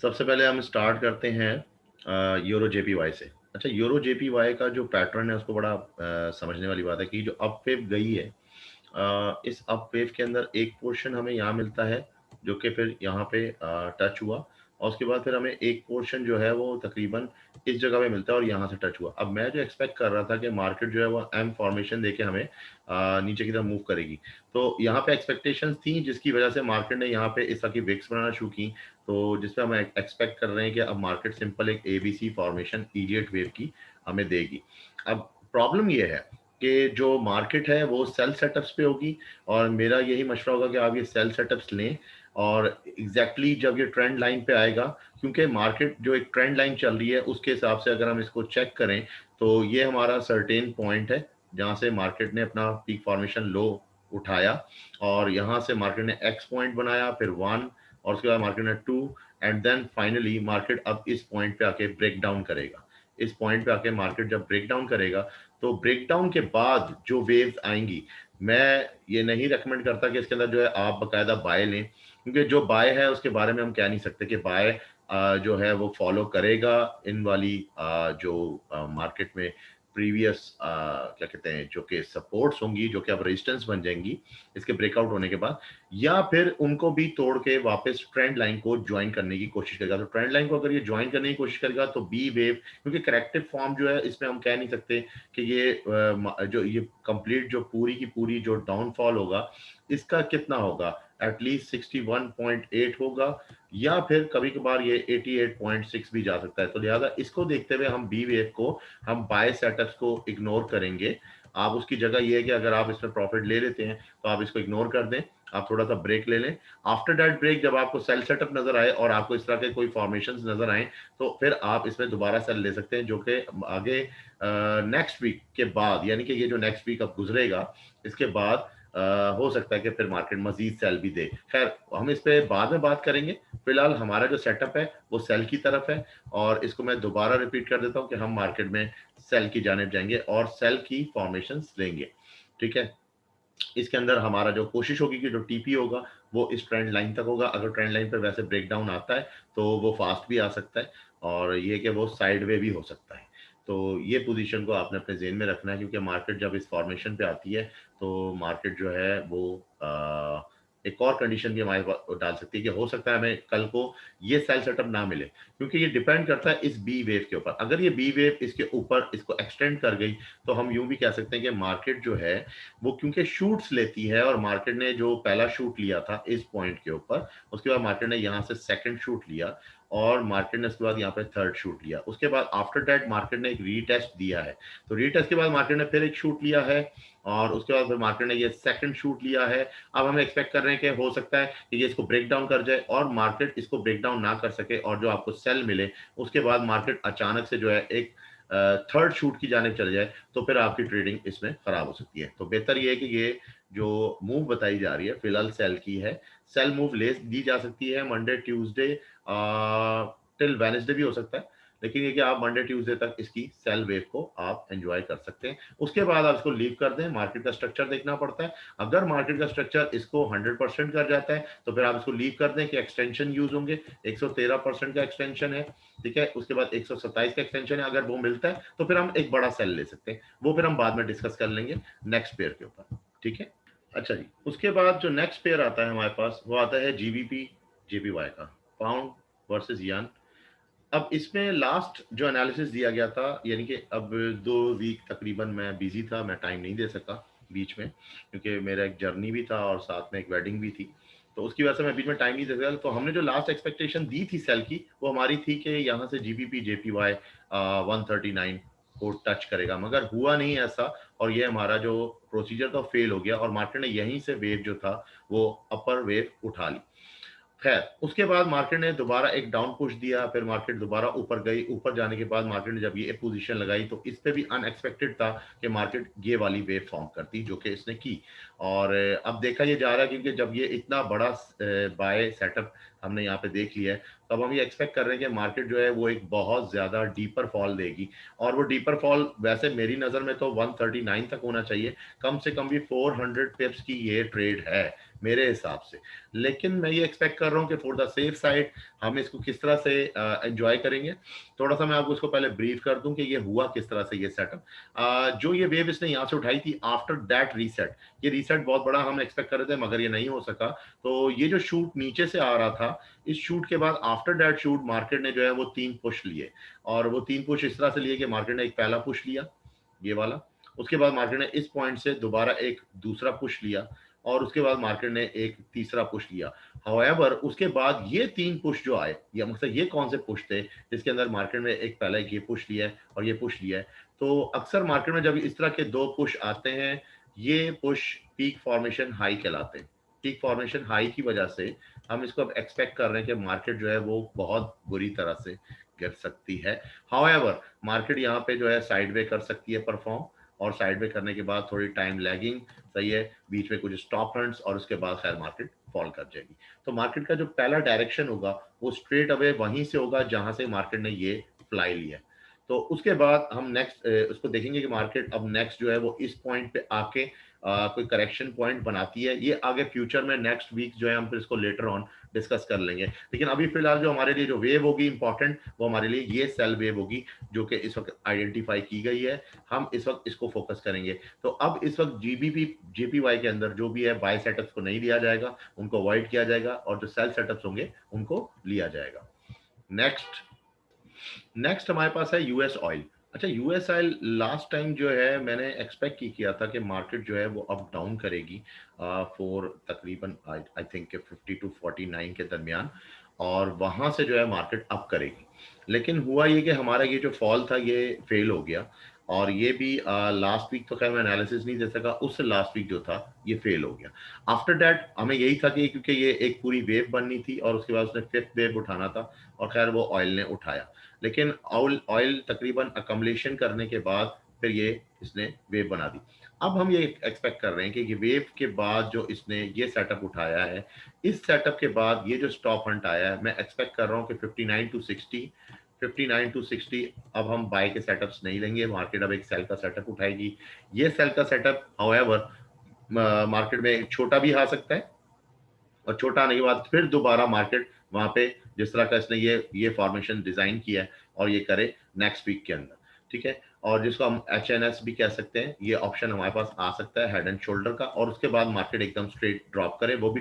सबसे पहले हम स्टार्ट करते हैं यूरो जेपीवाई से। अच्छा, यूरो जेपीवाई का जो पैटर्न है उसको बड़ा समझने वाली बात है कि जो अप वेव गई है, इस अप वेव के अंदर एक पोर्शन हमें यहाँ मिलता है जो कि फिर यहाँ पे टच हुआ, और उसके बाद फिर हमें एक पोर्शन जो है वो तकरीबन इस जगह पे मिलता है और यहाँ से टच हुआ। अब मैं जो एक्सपेक्ट कर रहा था कि मार्केट जो है वो एम फॉर्मेशन देके हमें नीचे की तरफ मूव करेगी, तो यहाँ पे एक्सपेक्टेशंस थी जिसकी वजह से मार्केट ने यहाँ पे इस तरह की विक्स बनाना शुरू की। तो जिसपे हम एक्सपेक्ट कर रहे हैं कि अब मार्केट सिंपल एक एबीसी फॉर्मेशन इडियट वेव की हमें देगी। अब प्रॉब्लम ये है कि जो मार्केट है वो सेल सेटअप्स पे होगी, और मेरा यही मशवरा होगा कि आप ये सेल सेटअप्स लें, और एग्जैक्टली जब ये ट्रेंड लाइन पे आएगा, क्योंकि मार्केट जो एक ट्रेंड लाइन चल रही है उसके हिसाब से अगर हम इसको चेक करें तो ये हमारा सर्टेन पॉइंट है जहां से मार्केट ने अपना पीक फॉर्मेशन लो उठाया, और यहाँ से मार्केट ने एक्स पॉइंट बनाया, फिर 1, और उसके बाद मार्केट ने 2, एंड देन फाइनली मार्केट अब इस पॉइंट पे आके ब्रेक डाउन करेगा। इस पॉइंट पे आके मार्केट जब ब्रेक डाउन करेगा तो ब्रेक डाउन के बाद जो वेव्स आएंगी, मैं ये नहीं रेकमेंड करता कि इसके अंदर जो है आप बकायदा बाय लें, क्योंकि जो बाय है उसके बारे में हम कह नहीं सकते कि बाय जो है वो फॉलो करेगा इन वाली जो मार्केट में प्रीवियस क्या कहते हैं जो कि सपोर्ट्स होंगी, जो कि अब रेजिस्टेंस बन जाएंगी इसके ब्रेकआउट होने के बाद, या फिर उनको भी तोड़ के वापस ट्रेंड लाइन को ज्वाइन करने की कोशिश करेगा। तो ट्रेंड लाइन को अगर ये ज्वाइन करने की कोशिश करेगा तो बी वेव, क्योंकि करेक्टिव फॉर्म जो है इसमें हम कह नहीं सकते कि ये जो ये कंप्लीट जो पूरी की पूरी जो डाउनफॉल होगा इसका कितना होगा, एटलीस्ट 61.8 होगा, या फिर कभी कभार ये 88.6 भी जा सकता है। तो लिहाजा इसको देखते हुए हम बी वेव को, हम बाय सेटअप्स को इग्नोर करेंगे। आप उसकी जगह ये है कि अगर आप इसमें प्रॉफिट ले लेते हैं तो आप इसको इग्नोर कर दें, आप थोड़ा सा ब्रेक ले लें। आफ्टर दैट ब्रेक जब आपको सेल सेटअप नजर आए और आपको इस तरह के कोई फॉर्मेशंस नजर आए तो फिर आप इसमें दोबारा सेल ले सकते हैं, जो कि आगे नेक्स्ट वीक के बाद, यानी कि ये जो नेक्स्ट वीक अब गुजरेगा इसके बाद हो सकता है कि फिर मार्केट मजीद सेल भी दे। खैर, हम इस पे बाद में बात करेंगे। फिलहाल हमारा जो सेटअप है वो सेल की तरफ है, और इसको मैं दोबारा रिपीट कर देता हूँ कि हम मार्केट में सेल की जानिब जाएंगे और सेल की फॉर्मेशंस लेंगे। ठीक है, इसके अंदर हमारा जो कोशिश होगी कि जो टीपी होगा वो इस ट्रेंड लाइन तक होगा। अगर ट्रेंड लाइन पे वैसे ब्रेक डाउन आता है तो वो फास्ट भी आ सकता है, और ये कि वो साइड वे भी हो सकता है। तो ये पोजीशन को आपने अपने जेन में रखना है, क्योंकि मार्केट जब इस फॉर्मेशन पे आती है तो मार्केट जो है वो एक और कंडीशन भी हमारे पास डाल सकती है कि हो सकता है हमें कल को ये सेल सेटअप ना मिले, क्योंकि ये डिपेंड करता है इस बी वेव के ऊपर। अगर ये बी वेव इसके ऊपर इसको एक्सटेंड कर गई तो हम यूं भी कह सकते हैं कि मार्केट जो है वो क्योंकि शूट्स लेती है, और मार्केट ने जो पहला शूट लिया था इस पॉइंट के ऊपर, उसके बाद मार्केट ने यहाँ से सेकंड शूट लिया, और मार्केट ने उसके बाद यहाँ पे थर्ड शूट लिया, उसके बाद आफ्टर दैट मार्केट ने एक रीटेस्ट दिया है। तो रीटेस्ट के बाद मार्केट ने फिर एक शूट लिया है, और उसके बाद फिर मार्केट ने ये सेकंड शूट लिया है। अब हम एक्सपेक्ट कर रहे हैं कि हो सकता है कि ये इसको ब्रेक डाउन कर जाए और मार्केट इसको ब्रेक डाउन ना कर सके, और जो आपको सेल मिले उसके बाद मार्केट अचानक से जो है एक थर्ड शूट की जानिब चले जाए, तो फिर आपकी ट्रेडिंग इसमें खराब हो सकती है। तो बेहतर ये है कि ये जो मूव बताई जा रही है फिलहाल सेल की है। सेल मूव ले दी जा सकती है मंडे ट्यूसडे टिल वेडनेसडे भी हो सकता है, लेकिन ये कि आप मंडे ट्यूसडे तक इसकी सेल वेव को आप एंजॉय कर सकते हैं। उसके बाद आप इसको लीव कर दें। मार्केट का स्ट्रक्चर देखना पड़ता है। अगर मार्केट का स्ट्रक्चर इसको 100% कर जाता है तो फिर आप इसको लीव कर दें कि एक्सटेंशन यूज होंगे। 113% का एक्सटेंशन है, ठीक है, उसके बाद 127 का एक्सटेंशन है। अगर वो मिलता है तो फिर हम एक बड़ा सेल ले सकते हैं, वो फिर हम बाद में डिस्कस कर लेंगे नेक्स्ट पेयर के ऊपर। ठीक है, अच्छा जी। उसके बाद जो नेक्स्ट पेयर आता है हमारे पास वो आता है जीबीपी जेपीवाई का, पाउंड वर्सेस यान। अब इसमें लास्ट जो एनालिसिस दिया गया था, यानी कि अब 2 वीक तकरीबन मैं बिजी था, मैं टाइम नहीं दे सका बीच में, क्योंकि मेरा एक जर्नी भी था और साथ में एक वेडिंग भी थी, तो उसकी वजह से मैं बीच में टाइम नहीं दे सका। तो हमने जो लास्ट एक्सपेक्टेशन दी थी सेल की वो हमारी थी कि यहाँ से जीबीपी जेपीवाई 139 को टच करेगा, मगर हुआ नहीं ऐसा, और ये हमारा जो प्रोसीजर था फेल हो गया, और मार्केट ने यहीं से वेव जो था वो अपर वेव उठा ली। खैर, उसके बाद मार्केट ने दोबारा एक डाउन पुश दिया, फिर मार्केट दोबारा ऊपर गई। ऊपर जाने के बाद मार्केट ने जब ये पोजीशन लगाई तो इस पे भी अनएक्सपेक्टेड था कि मार्केट ये वाली वेव फॉर्म करती, जो कि इसने की। और अब देखा ये जा रहा है, क्योंकि जब ये इतना बड़ा बाय सेटअप हमने यहाँ पे देख लिया है, तब हम ये एक्सपेक्ट कर रहे हैं कि मार्केट जो है वो एक बहुत ज़्यादा डीपर फॉल देगी, और वो डीपर फॉल वैसे मेरी नज़र में तो 139 तक होना चाहिए, कम से कम भी 400 पिप्स की ये ट्रेड है मेरे हिसाब से। लेकिन मैं ये एक्सपेक्ट कर रहा हूँ कि फॉर द सेफ साइड हम इसको किस तरह से एन्जॉय करेंगे। थोड़ा-सा मैं आपको इसको पहले ब्रीफ कर दूँ कि ये हुआ किस तरह से ये सेटअप। जो ये वेव इसने यहाँ से उठाई थी आफ्टर दैट रीसेट, ये रीसेट बहुत बड़ा हम एक्सपेक्ट कर रहे थे मगर ये नहीं हो सका। तो ये जो शूट नीचे से आ रहा था, इस शूट के बाद आफ्टर दैट शूट मार्केट ने जो है वो 3 पुश लिए, और वो 3 पुश इस तरह से लिए कि मार्केट ने एक पहला पुश लिया, ये वाला। उसके बाद मार्केट ने इस पॉइंट से दोबारा एक दूसरा पुश लिया, और उसके बाद मार्केट ने एक तीसरा पुश लिया। हाउएवर उसके बाद ये 3 पुश जो आए, या मतलब ये कौन से पुश थे जिसके अंदर मार्केट ने एक पहले ये पुश लिया है और ये पुश लिया है। तो अक्सर मार्केट में जब इस तरह के 2 पुश आते हैं, ये पुश पीक फॉर्मेशन हाई कहलाते हैं। पीक फॉर्मेशन हाई की वजह से हम इसको अब एक्सपेक्ट कर रहे हैं कि मार्केट जो है वो बहुत बुरी तरह से गिर सकती है। हाउएवर मार्केट यहाँ पे जो है साइडवे कर सकती है परफॉर्म, और साइडवे करने के बाद थोड़ी टाइम लैगिंग सही है, बीच में कुछ स्टॉप रन्स, और उसके बाद खैर मार्केट फॉल कर जाएगी। तो मार्केट का जो पहला डायरेक्शन होगा वो स्ट्रेट अवे वहीं से होगा जहां से मार्केट ने ये फ्लाई लिया। तो उसके बाद हम नेक्स्ट उसको देखेंगे कि मार्केट अब नेक्स्ट जो है वो इस पॉइंट पे आके कोई करेक्शन पॉइंट बनाती है। ये आगे फ्यूचर में नेक्स्ट वीक जो है हम फिर इसको लेटर ऑन डिस्कस कर लेंगे। लेकिन अभी फिलहाल जो हमारे लिए जो वेव होगी इंपॉर्टेंट, वो हमारे लिए ये सेल वेव होगी जो कि इस वक्त आइडेंटिफाई की गई है। हम इस वक्त इसको फोकस करेंगे। तो अब इस वक्त जीबीपी जेपीवाई के अंदर जो भी है बाय सेटअप्स को नहीं लिया जाएगा, उनको अवॉइड किया जाएगा, और जो सेल सेटअप्स होंगे उनको लिया जाएगा। नेक्स्ट नेक्स्ट हमारे पास है यूएस ऑयल। अच्छा, यूएस ऑयल लास्ट टाइम जो है मैंने एक्सपेक्ट किया था कि मार्केट जो है वो अप डाउन करेगी फॉर तकरीबन आई थिंक 50 टू 49 के दरमियान, और वहां से जो है मार्केट अप करेगी। लेकिन हुआ ये कि हमारा ये जो फॉल था ये फेल हो गया, और ये भी लास्ट वीक तो खैर मैं एनालिसिस नहीं दे सका, उससे लास्ट वीक जो था ये फेल हो गया। आफ्टर दैट हमें यही था कि क्योंकि ये एक पूरी वेव बननी थी और उसके बाद उसने फिफ्थ वेव उठाना था, और खैर वो ऑयल ने उठाया। लेकिन ऑयल ऑयल तकरीबन अकमलेशन करने के बाद फिर ये इसने वेव बना दी। अब हम ये एक्सपेक्ट कर रहे हैं कि ये वेव के बाद जो इसने ये सेटअप उठाया है, इस सेटअप के बाद ये जो स्टॉप हंट आया है, मैं एक्सपेक्ट कर रहा हूँ कि 59 टू 60, 59 टू 60 अब हम बाय के सेटअप्स नहीं लेंगे। मार्केट अब एक सेल का सेटअप उठाएगी। ये सेल का सेटअप हाउएवर मार्केट में छोटा भी आ सकता है, और छोटा आने के बाद फिर दोबारा मार्केट वहां पे जिस तरह का इसने ये फॉर्मेशन डिजाइन किया है और ये करे नेक्स्ट वीक के अंदर, ठीक है। और जिसको हम HNS भी कह सकते हैं, ये ऑप्शन हमारे पास आ सकता है हेड एंड शोल्डर का, और उसके बाद मार्केट एकदम स्ट्रेट ड्रॉप करे, वो भी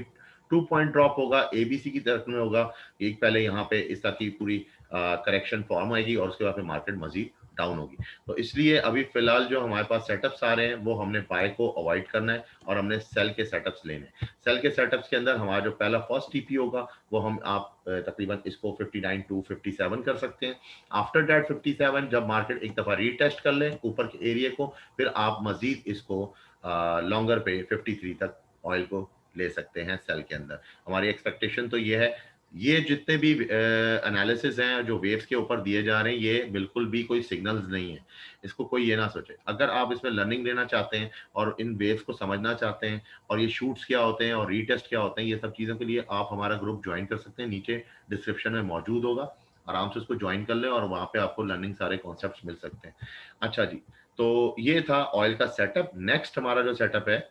2 पॉइंट ड्रॉप होगा, एबीसी की तरफ में होगा। एक पहले यहाँ पे इस तरह की पूरी करेक्शन फॉर्म आएगी, और उसके बाद फिर मार्केट मजीद डाउन होगी। तो इसलिए अभी फिलहाल जो हमारे पास सेटअप्स आ रहे हैं वो हमने बाय को अवॉइड करना है, और हमने सेल के सेटअप्स लेने हैं। सेल के सेटअप्स के अंदर हमारा जो पहला फर्स्ट टीपी होगा वो हम आप तकरीबन इसको 59 टू 57 कर सकते हैं। आफ्टर दैट 57 जब मार्केट एक दफा रीटेस्ट कर ले ऊपर के एरिया को, फिर आप मजीद इसको लॉन्गर पे 53 तक ऑयल को ले सकते हैं सेल के अंदर। हमारी एक्सपेक्टेशन तो ये है। ये जितने भी एनालिसिस हैं जो वेव्स के ऊपर दिए जा रहे हैं, ये बिल्कुल भी कोई सिग्नल्स नहीं है। इसको कोई ये ना सोचे। अगर आप इसमें लर्निंग लेना चाहते हैं और इन वेव्स को समझना चाहते हैं, और ये शूट्स क्या होते हैं और रीटेस्ट क्या होते हैं, ये सब चीज़ों के लिए आप हमारा ग्रुप ज्वाइन कर सकते हैं। नीचे डिस्क्रिप्शन में मौजूद होगा, आराम से उसको ज्वाइन कर लें, और वहाँ पे आपको लर्निंग सारे कॉन्सेप्ट्स मिल सकते हैं। अच्छा जी, तो ये था ऑयल का सेटअप। नेक्स्ट हमारा जो सेटअप है,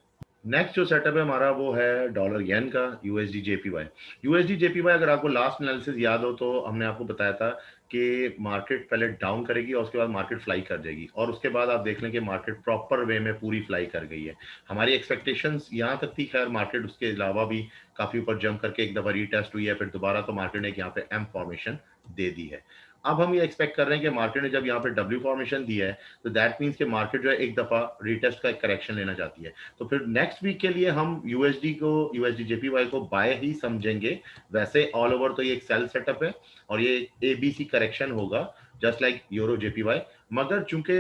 नेक्स्ट जो सेटअप है हमारा वो है डॉलर येन का, यूएसडी जेपीवाई। यूएसडी जेपीवाई, अगर आपको लास्ट एनालिसिस याद हो तो हमने आपको बताया था कि मार्केट पहले डाउन करेगी और उसके बाद मार्केट फ्लाई कर जाएगी, और उसके बाद आप देख लें कि मार्केट प्रॉपर वे में पूरी फ्लाई कर गई है। हमारी एक्सपेक्टेशंस यहाँ तक थी, खैर मार्केट उसके अलावा भी काफी ऊपर जंप करके एक दफा रीटेस्ट हुई है, फिर दोबारा तो मार्केट ने यहाँ पे एम फॉर्मेशन दे दी है। अब हम ये एक्सपेक्ट कर रहे हैं कि मार्केट ने जब यहाँ पे डब्ल्यू फॉर्मेशन दिया है, तो दैट मीन्स कि मार्केट जो है एक दफा रीटेस्ट का एक करेक्शन लेना चाहती है। तो फिर नेक्स्ट वीक के लिए हम यूएसडी जेपीवाई को बाय ही समझेंगे। वैसे ऑल ओवर तो ये एक सेल सेटअप है, और ये एबीसी करेक्शन होगा जस्ट लाइक यूरो जेपीवाई। मगर चूंकि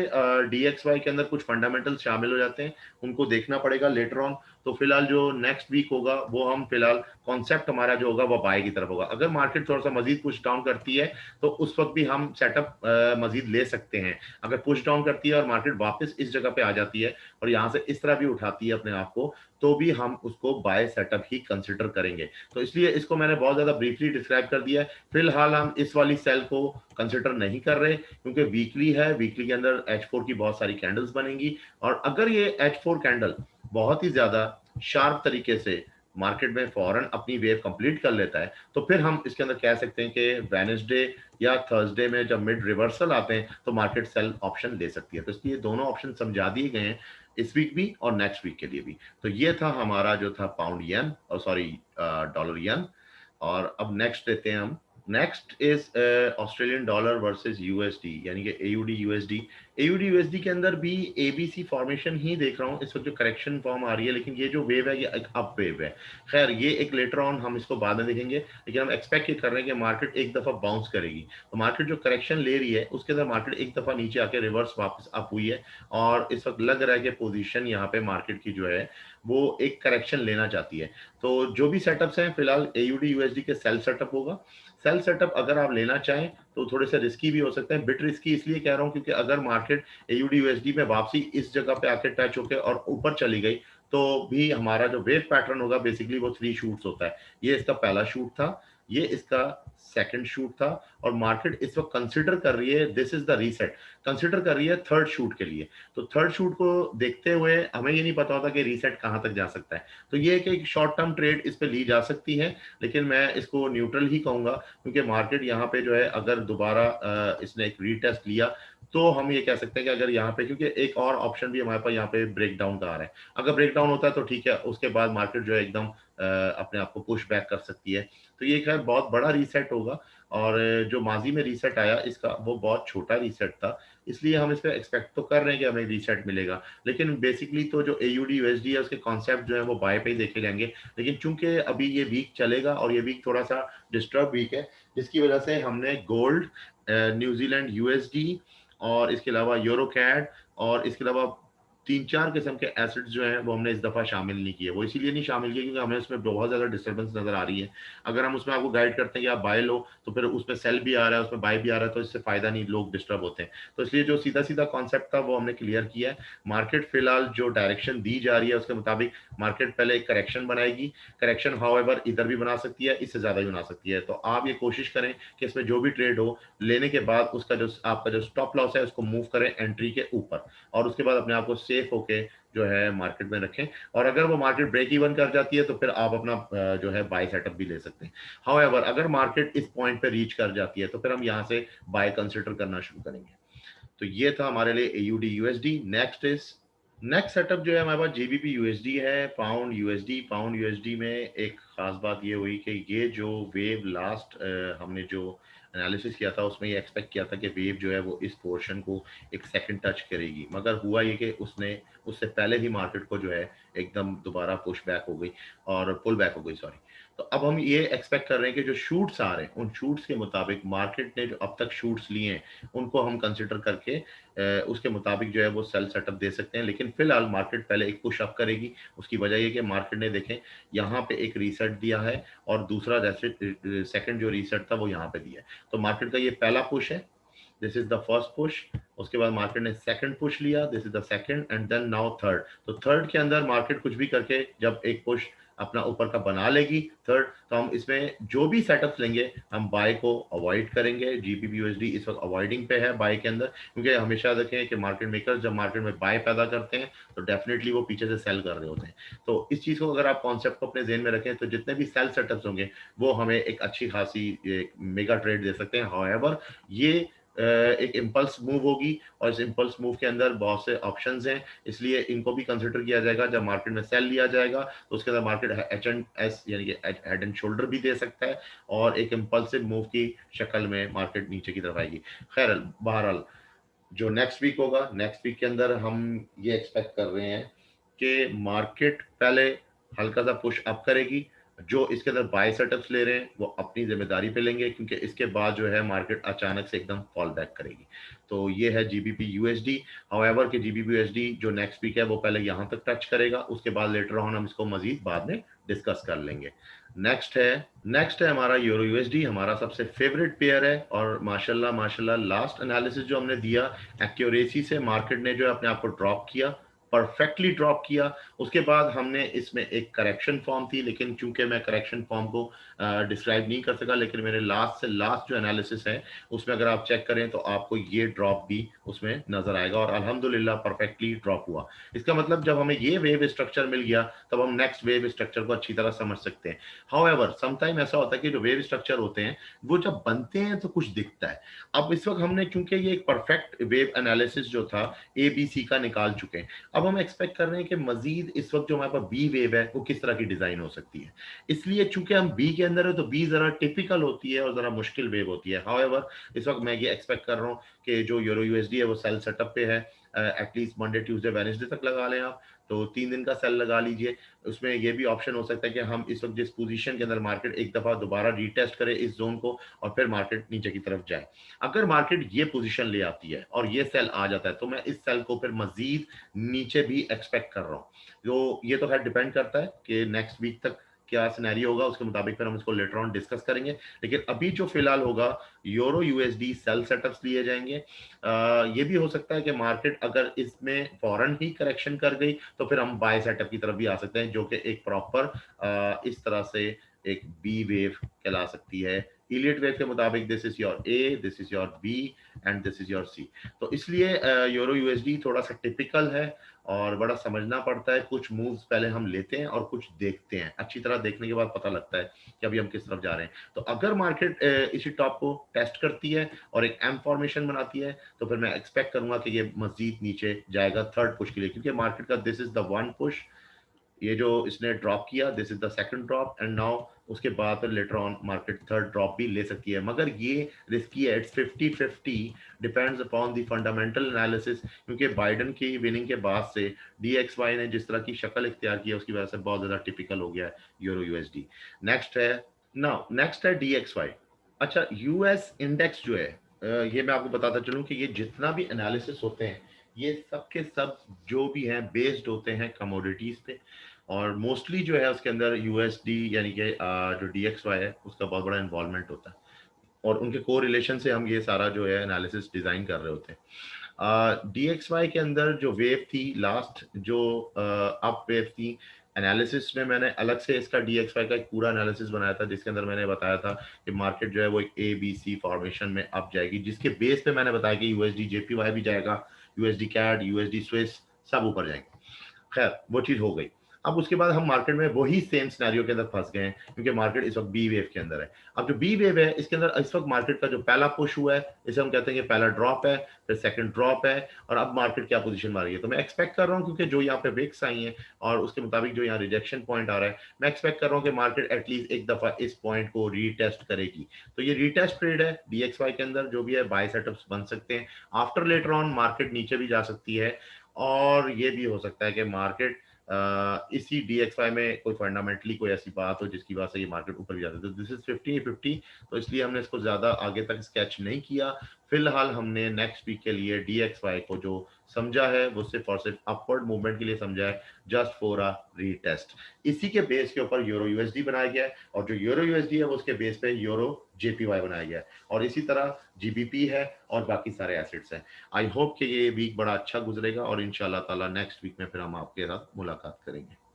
डीएक्सवाई के अंदर कुछ फंडामेंटल्स शामिल हो जाते हैं, उनको देखना पड़ेगा लेटर ऑन। तो फिलहाल जो नेक्स्ट वीक होगा वो हम फिलहाल कॉन्सेप्ट हमारा जो होगा वो बाय की तरफ होगा। अगर मार्केट थोड़ा सा मजीद पुश डाउन करती है तो उस वक्त भी हम सेटअप मजीद ले सकते हैं। अगर पुश डाउन करती है और मार्केट वापस इस जगह पे आ जाती है और यहाँ से इस तरह भी उठाती है अपने आप को, तो भी हम उसको बाय सेटअप ही कंसिडर करेंगे। तो इसलिए इसको मैंने बहुत ज्यादा ब्रीफली डिस्क्राइब कर दिया है। फिलहाल हम इस वाली सेल को कंसिडर नहीं कर रहे क्योंकि वीकली है, वीकली के अंदर H4 की बहुत सारी कैंडल्स बनेंगी और अगर ये H4 कैंडल बहुत ही ज्यादा शार्प तरीके से मार्केट में फौरन अपनी वेव कंप्लीट कर लेता है तो फिर हम इसके अंदर कह सकते हैं कि वेडनेसडे या थर्सडे में जब मिड रिवर्सल आते हैं तो मार्केट सेल ऑप्शन ले सकती है। तो इसलिए दोनों ऑप्शन समझा दिए गए हैं इस वीक भी और नेक्स्ट वीक के लिए भी। तो ये था हमारा जो था पाउंड येन और सॉरी डॉलर येन। और अब नेक्स्ट लेते हैं हम। Next is Australian dollar versus USD यानी कि एयूडी यूएसडी। एयूडी यूएसडी के अंदर भी एबीसी फॉर्मेशन ही देख रहा हूँ इस वक्त जो करेक्शन फॉर्म आ रही है, लेकिन ये जो वेव है ये एक अप वेव है। खैर ये एक लेटर ऑन हम इसको बाद में देखेंगे, लेकिन हम एक्सपेक्ट ये कर रहे हैं कि मार्केट एक दफा बाउंस करेगी। तो मार्केट जो करेक्शन ले रही है उसके अंदर मार्केट एक दफा नीचे आके रिवर्स वापस अप हुई है और इस वक्त लग रहा है कि पोजीशन यहाँ पे मार्केट की जो है वो एक करेक्शन लेना चाहती है। तो जो भी सेटअप्स हैं फिलहाल एयूडी यूएसडी के सेल सेटअप होगा। सेल सेटअप अगर आप लेना चाहें तो थोड़े से रिस्की भी हो सकते हैं। बिट रिस्की इसलिए कह रहा हूं क्योंकि अगर मार्केट एयूडी यूएसडी में वापसी इस जगह पे आके टच होके और ऊपर चली गई तो भी हमारा जो वेव पैटर्न होगा बेसिकली वो 3 शूट्स होता है। ये इसका पहला शूट था, ये इसका सेकंड शूट था और मार्केट इस वक्त कंसिडर कर रही है this is the reset, consider कर रही है थर्ड शूट के लिए। तो थर्ड शूट को देखते हुए हमें ये नहीं पता होता कि रीसेट कहां तक जा सकता है। तो ये एक शॉर्ट टर्म ट्रेड इस पे ली जा सकती है, लेकिन मैं इसको न्यूट्रल ही कहूंगा क्योंकि मार्केट यहाँ पे जो है अगर दोबारा इसने एक रीटेस्ट लिया तो हम ये कह सकते हैं कि अगर यहाँ पे, क्योंकि एक और ऑप्शन भी हमारे पास यहाँ पे ब्रेक डाउन का आ रहा है, अगर ब्रेक डाउन होता है तो ठीक है, उसके बाद मार्केट जो है एकदम अपने आप को पुश बैक कर सकती है। तो ये खैर बहुत बड़ा रीसेट होगा और जो माजी में रीसेट आया इसका वो बहुत छोटा रीसेट था, इसलिए हम इस पे एक्सपेक्ट तो कर रहे हैं कि हमें रीसेट मिलेगा। लेकिन बेसिकली तो जो एयूडी यूएसडी है उसके कॉन्सेप्ट जो है वो बाय पे ही देखे जाएंगे। लेकिन चूंकि अभी ये वीक चलेगा और ये वीक थोड़ा सा डिस्टर्ब वीक है, जिसकी वजह से हमने गोल्ड, न्यूजीलैंड यूएसडी और इसके अलावा यूरो कैड और इसके अलावा 3-4 किस्म के एसेट्स जो हैं वो हमने इस दफा शामिल नहीं किए। वो इसीलिए नहीं शामिल किए क्योंकि हमें उसमें बहुत ज्यादा डिस्टर्बेंस नजर आ रही है। अगर हम उसमें आपको गाइड करते हैं कि आप बाय लो तो फिर उसमें सेल भी आ रहा है, उसमें बाय भी आ रहा है, तो इससे फायदा नहीं, लोग डिस्टर्ब होते हैं। तो इसलिए जो सीधा सीधा कॉन्सेप्ट था वो हमने क्लियर किया है। मार्केट फिलहाल जो डायरेक्शन दी जा रही है उसके मुताबिक मार्केट पहले एक करेक्शन बनाएगी। करेक्शन हाउएवर इधर भी बना सकती है, इससे ज्यादा भी बना सकती है। तो आप ये कोशिश करें कि इसमें जो भी ट्रेड हो लेने के बाद उसका जो आपका जो स्टॉप लॉस है उसको मूव करें एंट्री के ऊपर और उसके बाद अपने आप को सेफ होके जो है मार्केट में रखें। और अगर वो मार्केट ब्रेक इवन कर जाती है तो फिर आप अपना जो है बाय सेटअप भी ले सकते हैं। हाउएवर अगर मार्केट इस पॉइंट पे रीच कर जाती है तो फिर हम यहाँ से बाय कंसिडर करना शुरू करेंगे। तो ये था हमारे लिए एयूडी यूएसडी। नेक्स्ट सेटअप जो है हमारे पास जीबीपी यूएसडी है, पाउंड यूएसडी। पाउंड यूएसडी में एक खास बात ये हुई कि ये जो वेव लास्ट हमने जो एनालिसिस किया था उसमें ये एक्सपेक्ट किया था कि वेव जो है वो इस पोर्शन को एक सेकंड टच करेगी, मगर हुआ ये कि उसने उससे पहले ही मार्केट को जो है एकदम दोबारा पुश बैक हो गई और पुल बैक हो गई, सॉरी। तो अब हम ये एक्सपेक्ट कर रहे हैं कि जो शूट्स आ रहे हैं उन शूट्स के मुताबिक मार्केट ने जो अब तक शूट्स लिए हैं उनको हम कंसिडर करके उसके मुताबिक जो है वो सेल सेटअप दे सकते हैं। लेकिन फिलहाल मार्केट पहले एक पुश अप करेगी। उसकी वजह ये कि मार्केट ने देखें यहाँ पे एक रीसेट दिया है और दूसरा सेकंड जो रीसेट था वो यहाँ पे दिया है। तो मार्केट का ये पहला पुश है, this is the first push. उसके बाद मार्केट ने सेकंड पुश लिया, this is the second and then now third. तो थर्ड के अंदर मार्केट कुछ भी करके जब एक पुश अपना ऊपर का बना लेगी थर्ड, तो हम इसमें जो भी सेटअप्स लेंगे हम बाय को अवॉइड करेंगे। जीबीपी यूएसडी इस वक्त अवॉइडिंग पे है बाय के अंदर, क्योंकि हमेशा देखें कि मार्केट मेकर्स जब मार्केट में बाय पैदा करते हैं तो डेफिनेटली वो पीछे से सेल कर रहे होते हैं। तो इस चीज को अगर आप कॉन्सेप्ट को अपने जेहन में रखें तो जितने भी सेल सेटअप्स होंगे वो हमें एक अच्छी खासी एक मेगा ट्रेड दे सकते हैं। हाउएवर ये एक इम्पल्स मूव होगी और इस इम्पल्स मूव के अंदर बहुत से ऑप्शंस हैं, इसलिए इनको भी कंसिडर किया जाएगा। जब मार्केट में सेल लिया जाएगा तो उसके अंदर मार्केट एच एंड एस यानी कि हेड एंड शोल्डर भी दे सकता है और एक इम्पल्सिव मूव की शक्ल में मार्केट नीचे की तरफ आएगी। खैर बहरहाल जो नेक्स्ट वीक होगा, नेक्स्ट वीक के अंदर हम ये एक्सपेक्ट कर रहे हैं कि मार्केट पहले हल्का सा पुश अप करेगी, जो इसके अंदर बाय सेटअप्स ले रहे हैं वो अपनी ज़िम्मेदारी पे लेंगे, क्योंकि इसके बाद जो है मार्केट अचानक से एकदम फॉल बैक करेगी। तो ये है जीबीपी यूएसडी। हाउएवर कि जीबीपी यूएसडी जो नेक्स्ट वीक है वो पहले यहाँ तक टच करेगा, उसके बाद लेटर ऑन हम इसको मज़ीद बाद में डिस्कस कर लेंगे। नेक्स्ट है हमारा यूरो यूएसडी, हमारा सबसे फेवरेट पेयर है, और माशाल्लाह माशाल्लाह लास्ट एनालिसिस जो हमने दिया, एक्यूरेसी से मार्केट ने जो है अपने आप को ड्रॉप किया, परफेक्टली ड्रॉप किया। उसके बाद हमने इसमें एक करेक्शन फॉर्म थी, लेकिन चूंकि मैं करेक्शन फॉर्म को डिस्क्राइब नहीं कर सका, लेकिन मेरे लास्ट से लास्ट जो एनालिसिस है उसमें अगर आप चेक करें तो आपको ये ड्रॉप भी उसमें नजर आएगा, और अल्हम्दुलिल्लाह परफेक्टली ड्रॉप हुआ। इसका मतलब जब हमें ये वेव स्ट्रक्चर मिल गया तब हम नेक्स्ट वेव स्ट्रक्चर को अच्छी तरह समझ सकते हैं। हाउएवर समटाइम ऐसा होता है कि जो वेव स्ट्रक्चर होते हैं वो जब बनते हैं तो कुछ दिखता है। अब इस वक्त हमने, क्योंकि ये एक परफेक्ट वेव एनालिसिस जो था ए बी सी का निकाल चुके हैं, अब हम एक्सपेक्ट कर रहे हैं कि मजीद इस वक्त जो हमारे पास बी वेव है वो किस तरह की डिजाइन हो सकती है। इसलिए चूंकि हम बी के अंदर है तो बी जरा टिपिकल होती है और जरा मुश्किल वेव होती है। हाउएवर इस वक्त मैं ये एक्सपेक्ट कर रहा हूँ कि जो यूरो यूएसडी है वो सेल सेटअप पे है, एटलीस्ट मंडे ट्यूसडे वेडनेसडे तक लगा लें आप, तो 3 दिन का सेल लगा लीजिए। उसमें ये भी ऑप्शन हो सकता है कि हम इस वक्त जिस पोजीशन के अंदर मार्केट एक दफा दोबारा रीटेस्ट करे इस जोन को और फिर मार्केट नीचे की तरफ जाए। अगर मार्केट ये पोजीशन ले आती है और ये सेल आ जाता है तो मैं इस सेल को फिर मजीद नीचे भी एक्सपेक्ट कर रहा हूँ। तो ये तो खैर डिपेंड करता है कि नेक्स्ट वीक तक क्या सिनेरियो होगा, उसके मुताबिक फिर हम इसको लेटर ऑन डिस्कस करेंगे। लेकिन अभी जो फिलहाल होगा, यूरो यूएसडी सेल सेटअप्स लिए जाएंगे। ये भी हो सकता है कि मार्केट अगर इसमें फौरन ही करेक्शन कर गई तो फिर हम बाय सेटअप की तरफ भी आ सकते हैं, जो कि एक प्रॉपर इस तरह से एक बी वेव कहला सकती है। इलियट वेव के मुताबिक this is your A, this is your B and this is your C. तो इसलिए यूरो यूएसडी थोड़ा सा टिपिकल है और बड़ा समझना पड़ता है। कुछ मूव्स पहले हम लेते हैं और कुछ देखते हैं, अच्छी तरह देखने के बाद पता लगता है कि अभी हम किस तरफ जा रहे हैं। तो अगर मार्केट इसी टॉप को टेस्ट करती है और एक एम फॉर्मेशन बनाती है तो फिर मैं एक्सपेक्ट करूंगा कि ये मजीद नीचे जाएगा थर्ड पुश के लिए, क्योंकि मार्केट का this is the one push. ये जो इसने ड्रॉप किया, this is the second drop, and now उसके बाद फिर later on market third drop भी ले सकती है, मगर ये रिस्की है। It's 50-50, depends upon the fundamental analysis, क्योंकि बाइडन की विनिंग के बाद से डीएक्सवाई ने जिस तरह की शक्ल इख्तियार की है उसकी वजह से बहुत ज्यादा टिपिकल हो गया है यूरो यूएसडी। नेक्स्ट है डीएक्सवाई। अच्छा, यूएस इंडेक्स जो है, ये मैं आपको बताता चलूं कि ये जितना भी एनालिसिस होते हैं ये सब के सब जो भी हैं बेस्ड होते हैं कमोडिटीज पे, और मोस्टली जो है उसके अंदर यूएसडी यानी कि जो डीएक्सवाई है उसका बहुत बड़ा इन्वॉल्वमेंट होता है, और उनके को रिलेशन से हम ये सारा जो है एनालिसिस डिजाइन कर रहे होते हैं। डीएक्सवाई के अंदर जो वेव थी लास्ट, जो अप वेव थी, एनालिसिस में मैंने अलग से इसका डीएक्सवाई का एक पूरा एनालिसिस बनाया था जिसके अंदर मैंने बताया था कि मार्केट जो है वो एक ए बी सी फॉर्मेशन में अप जाएगी, जिसके बेस पे मैंने बताया कि यूएसडी जेपीवाई भी जाएगा, यूएसडी कैड, यूएसडी स्विस सब ऊपर जाएंगे। खैर वो चीज हो गई। अब उसके बाद हम मार्केट में वही सेम सिनेरियो के अंदर फंस गए हैं, क्योंकि मार्केट इस वक्त बी वेव के अंदर है। अब जो बी वेव है इसके अंदर इस वक्त मार्केट का जो पहला पुश हुआ है इसे हम कहते हैं कि पहला ड्रॉप है, फिर सेकंड ड्रॉप है, और अब मार्केट क्या पोजीशन मार रही है। तो मैं एक्सपेक्ट कर रहा हूँ, क्योंकि जो यहाँ पे विक्स आई है और उसके मुताबिक जो यहाँ रिजेक्शन पॉइंट आ रहा है, मैं एक्सपेक्ट कर रहा हूँ कि मार्केट एटलीस्ट एक दफा इस पॉइंट को रीटेस्ट करेगी। तो ये रीटेस्ट ट्रेड है डीएक्सवाई के अंदर, जो भी है बाय सेटअप्स बन सकते हैं। आफ्टर लेटर ऑन मार्केट नीचे भी जा सकती है, और ये भी हो सकता है कि मार्केट इसी डीएक्सवाई में कोई फंडामेंटली कोई ऐसी बात हो जिसकी वजह से ये मार्केट ऊपर भी जाता है। तो दिस इज 50-50, तो इसलिए हमने इसको ज्यादा आगे तक स्केच नहीं किया। फिलहाल हमने नेक्स्ट वीक के लिए डीएक्सवाई को जो समझा है वो सिर्फ और सिर्फ अपवर्ड मूवमेंट के लिए समझा है, जस्ट फॉर अ रीटेस्ट। इसी के बेस के ऊपर यूरो यूएसडी बनाया गया है, और जो यूरो यूएसडी है वो उसके बेस पे यूरो जेपीवाई बनाया गया है, और इसी तरह जीबीपी है और बाकी सारे एसेट्स हैं। आई होप कि ये वीक बड़ा अच्छा गुजरेगा और इंशाल्लाह ताला नेक्स्ट वीक में फिर हम आपके साथ मुलाकात करेंगे।